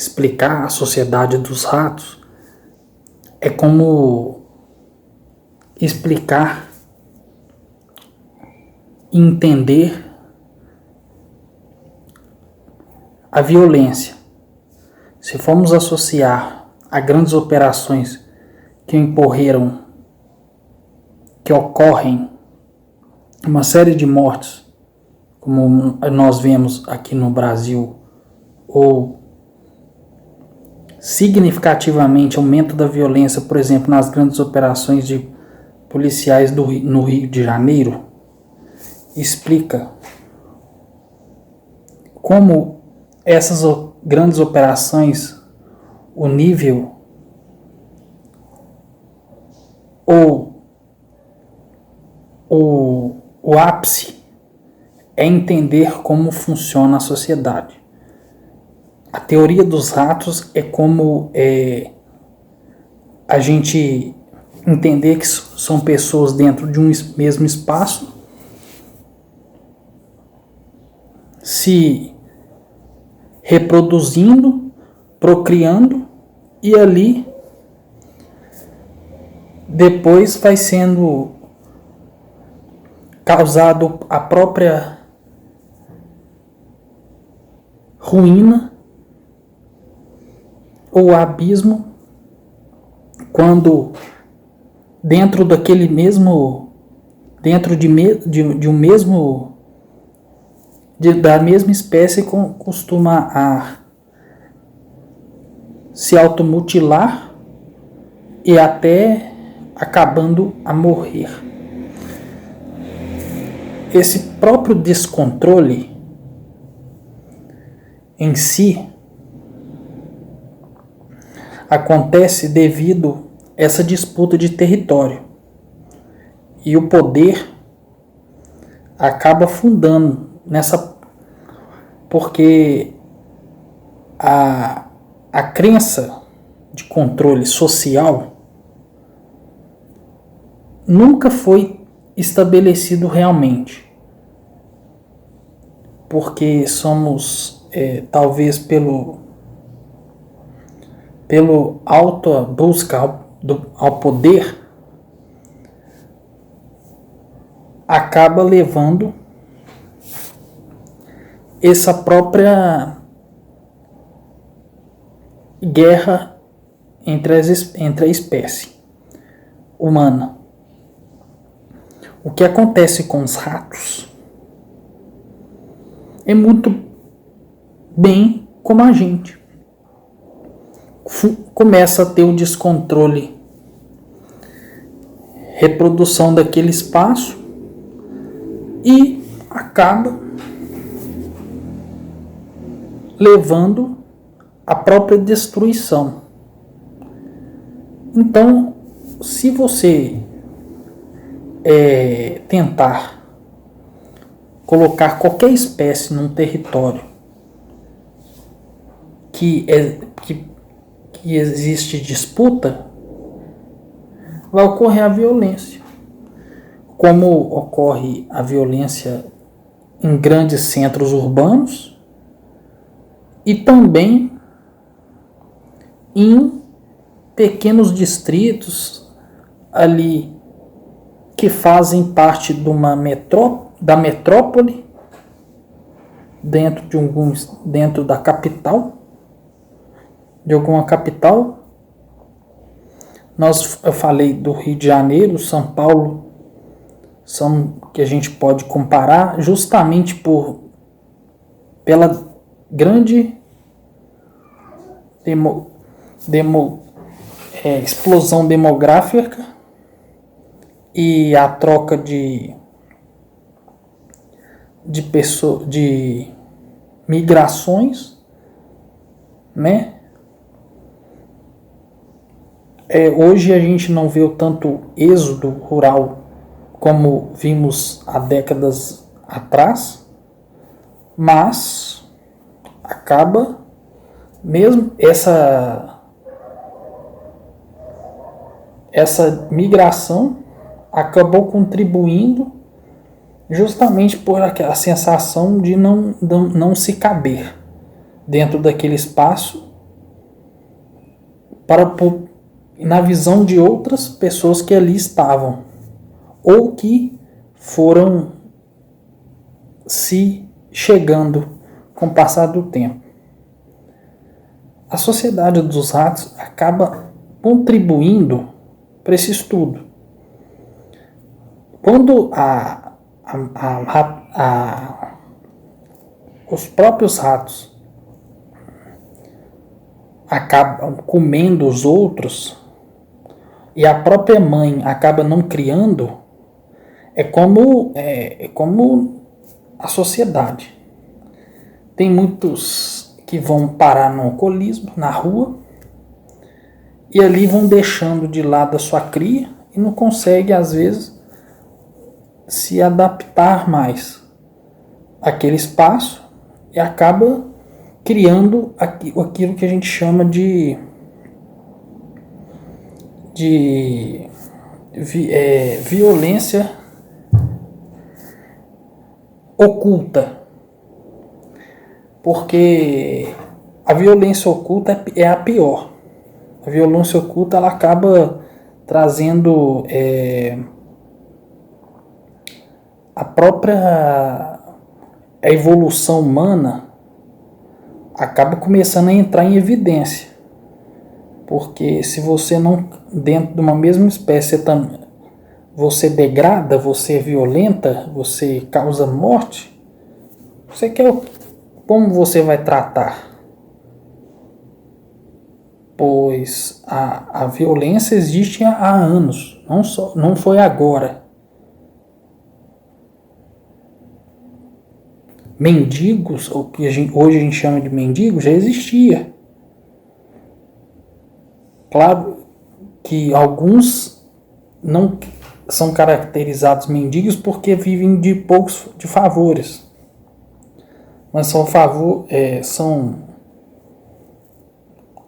explicar a sociedade dos ratos é como explicar e entender a violência. Se formos associar a grandes operações que ocorrem uma série de mortes, como nós vemos aqui no Brasil, ou significativamente aumento da violência, por exemplo, nas grandes operações de policiais no Rio de Janeiro, explica como essas grandes operações, o nível ou o ápice é entender como funciona a sociedade. A teoria dos ratos é como a gente entender que são pessoas dentro de um mesmo espaço, se reproduzindo, procriando, e ali depois vai sendo causado a própria ruína ou abismo quando dentro daquele mesmo, dentro da mesma espécie costuma se automutilar e até acabando a morrer. Esse próprio descontrole em si acontece devido a essa disputa de território. E o poder acaba fundando nessa, porque a crença de controle social nunca foi estabelecido realmente, porque somos talvez pelo alta busca ao poder, acaba levando essa própria guerra entre a espécie humana. O que acontece com os ratos é muito bem como a gente. Começa a ter o descontrole, reprodução daquele espaço e acaba levando à própria destruição. Então, se você tentar colocar qualquer espécie num território que existe disputa, vai ocorrer a violência. Como ocorre a violência em grandes centros urbanos e também em pequenos distritos ali que fazem parte da metrópole, dentro da capital, de alguma capital. Eu falei do Rio de Janeiro, São Paulo, são que a gente pode comparar justamente pela grande explosão demográfica e a troca de migrações, né? Hoje a gente não vê o tanto êxodo rural como vimos há décadas atrás, mas acaba mesmo essa migração acabou contribuindo justamente por a sensação de não se caber dentro daquele espaço na visão de outras pessoas que ali estavam, ou que foram se chegando com o passar do tempo. A Sociedade dos Ratos acaba contribuindo para esse estudo. Quando os próprios ratos acabam comendo os outros e a própria mãe acaba não criando, é como a sociedade. Tem muitos que vão parar no alcoolismo, na rua, e ali vão deixando de lado a sua cria e não consegue, às vezes, se adaptar mais àquele espaço e acaba criando aquilo que a gente chama de violência oculta. Porque a violência oculta é a pior. A violência oculta ela acaba trazendo a própria evolução humana acaba começando a entrar em evidência. Porque se você não, dentro de uma mesma espécie, você degrada, você é violenta, você causa morte, você quer como você vai tratar? Pois a violência existe há anos, não foi agora. Mendigos, o que hoje a gente chama de mendigos, já existia. Claro que alguns não são caracterizados mendigos porque vivem de poucos de favores. Mas são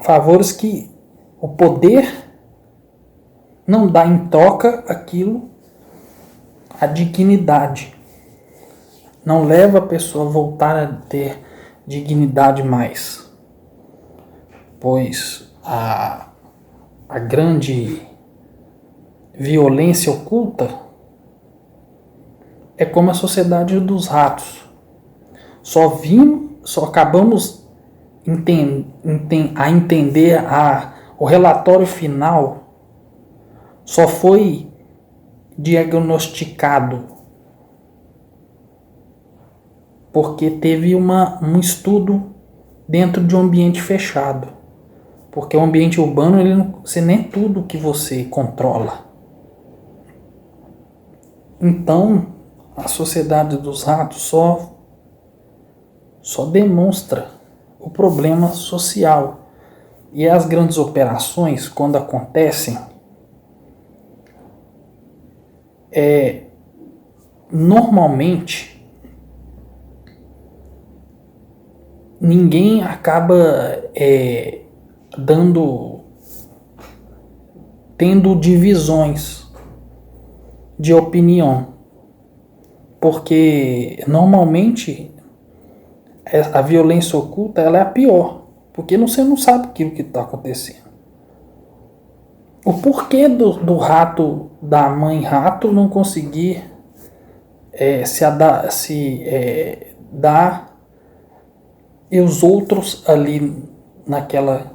favores que o poder não dá em troca aquilo, a dignidade. Não leva a pessoa a voltar a ter dignidade mais. Pois a grande violência oculta é como a Sociedade dos Ratos. Só acabamos a entender o relatório final só foi diagnosticado porque teve um estudo dentro de um ambiente fechado. Porque o ambiente urbano, você nem é tudo que você controla. Então, a Sociedade dos Ratos só demonstra o problema social. E as grandes operações, quando acontecem, normalmente ninguém acaba tendo divisões de opinião, porque normalmente a violência oculta ela é a pior, porque você não sabe aquilo que está acontecendo. O porquê do rato, da mãe rato, não conseguir dar e os outros ali naquela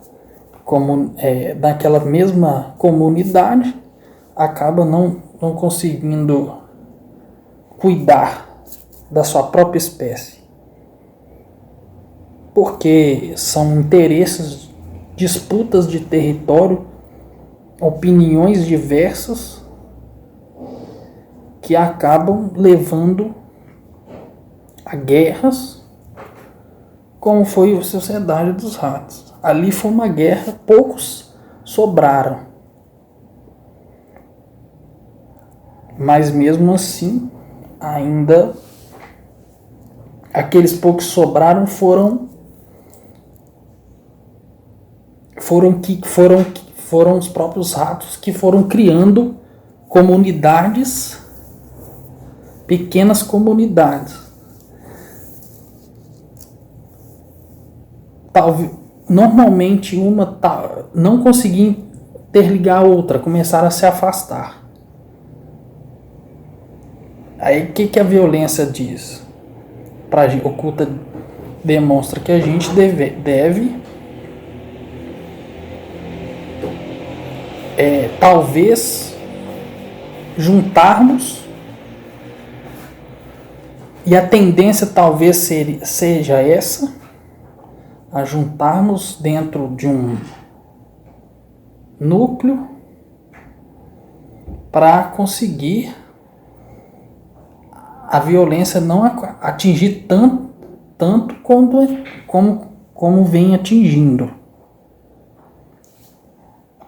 mesma comunidade acaba não conseguindo cuidar da sua própria espécie. Porque são interesses, disputas de território, opiniões diversas que acabam levando a guerras, como foi a Sociedade dos Ratos. Ali foi uma guerra, poucos sobraram. Mas mesmo assim, ainda aqueles poucos que sobraram foram os próprios ratos que foram criando comunidades, pequenas comunidades. normalmente uma não conseguia interligar a outra, começaram a se afastar. Aí o que a violência diz? Oculta demonstra que a gente deve talvez juntarmos, e a tendência talvez seja essa, a juntarmos dentro de um núcleo para conseguir a violência não atingir tanto como vem atingindo.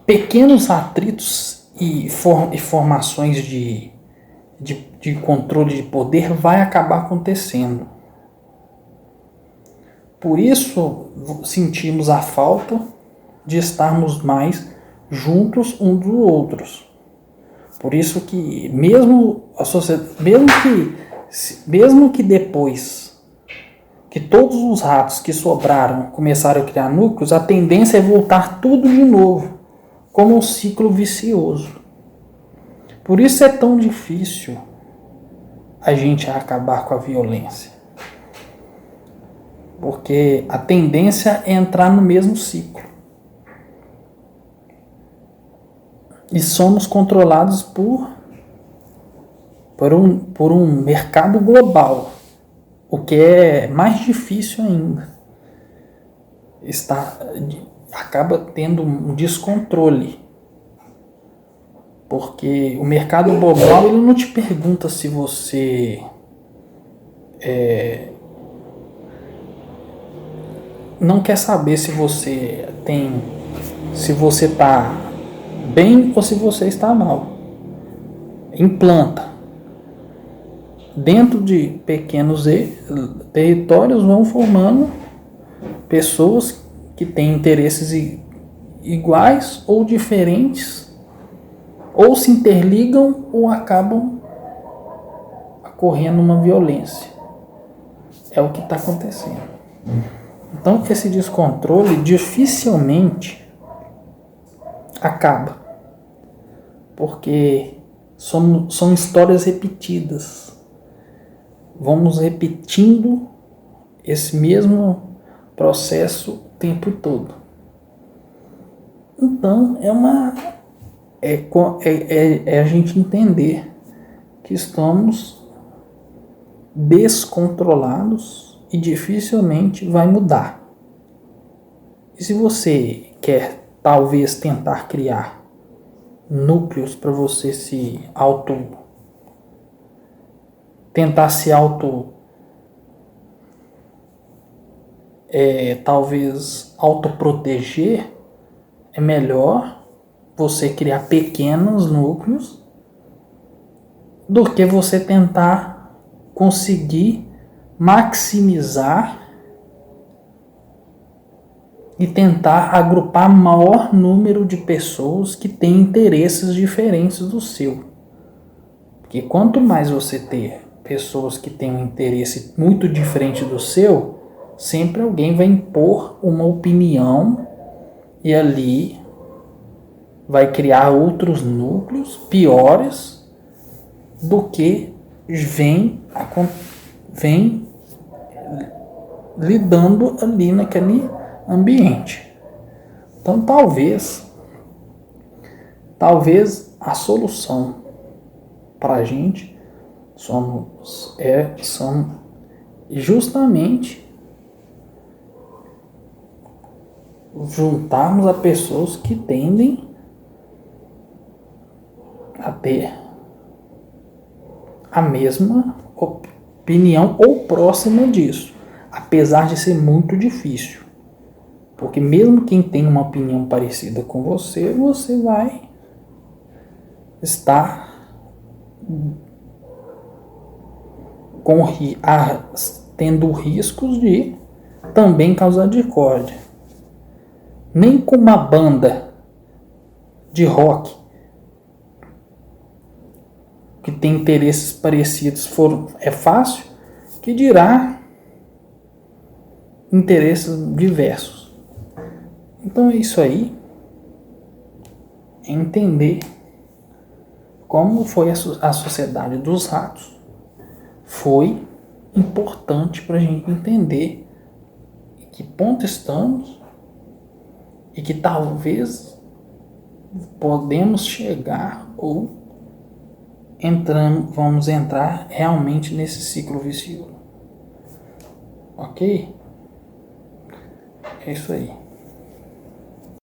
Pequenos atritos e formações de controle de poder vai acabar acontecendo. Por isso sentimos a falta de estarmos mais juntos uns dos outros. Por isso que mesmo a sociedade, mesmo que depois que todos os ratos que sobraram começaram a criar núcleos, a tendência é voltar tudo de novo, como um ciclo vicioso. Por isso é tão difícil a gente acabar com a violência. Porque a tendência é entrar no mesmo ciclo. E somos controlados por um mercado global, o que é mais difícil ainda. Acaba tendo um descontrole, porque o mercado global ele não te pergunta se você não quer saber se você está bem ou se você está mal. Implanta. Dentro de pequenos territórios vão formando pessoas que têm interesses iguais ou diferentes, ou se interligam ou acabam ocorrendo uma violência. É o que está acontecendo. Então, esse descontrole dificilmente acaba, porque são histórias repetidas. Vamos repetindo esse mesmo processo o tempo todo. Então, é a gente entender que estamos descontrolados e dificilmente vai mudar. E se você quer talvez tentar criar núcleos para você talvez autoproteger, é melhor você criar pequenos núcleos do que você tentar conseguir maximizar e tentar agrupar maior número de pessoas que têm interesses diferentes do seu. Porque quanto mais você ter pessoas que têm um interesse muito diferente do seu, sempre alguém vai impor uma opinião e ali vai criar outros núcleos piores do que vem lidando ali naquele ambiente. Então talvez a solução para a gente são justamente juntarmos a pessoas que tendem a ter a mesma opinião ou próxima disso, apesar de ser muito difícil, porque mesmo quem tem uma opinião parecida com você vai estar tendo riscos de também causar discórdia. Nem com uma banda de rock que tem interesses parecidos é fácil, que dirá interesses diversos. Então é isso aí. É entender como foi a sociedade dos ratos. Foi importante para a gente entender em que ponto estamos e que talvez podemos chegar ou vamos entrar realmente nesse ciclo vicioso. Ok? É isso aí.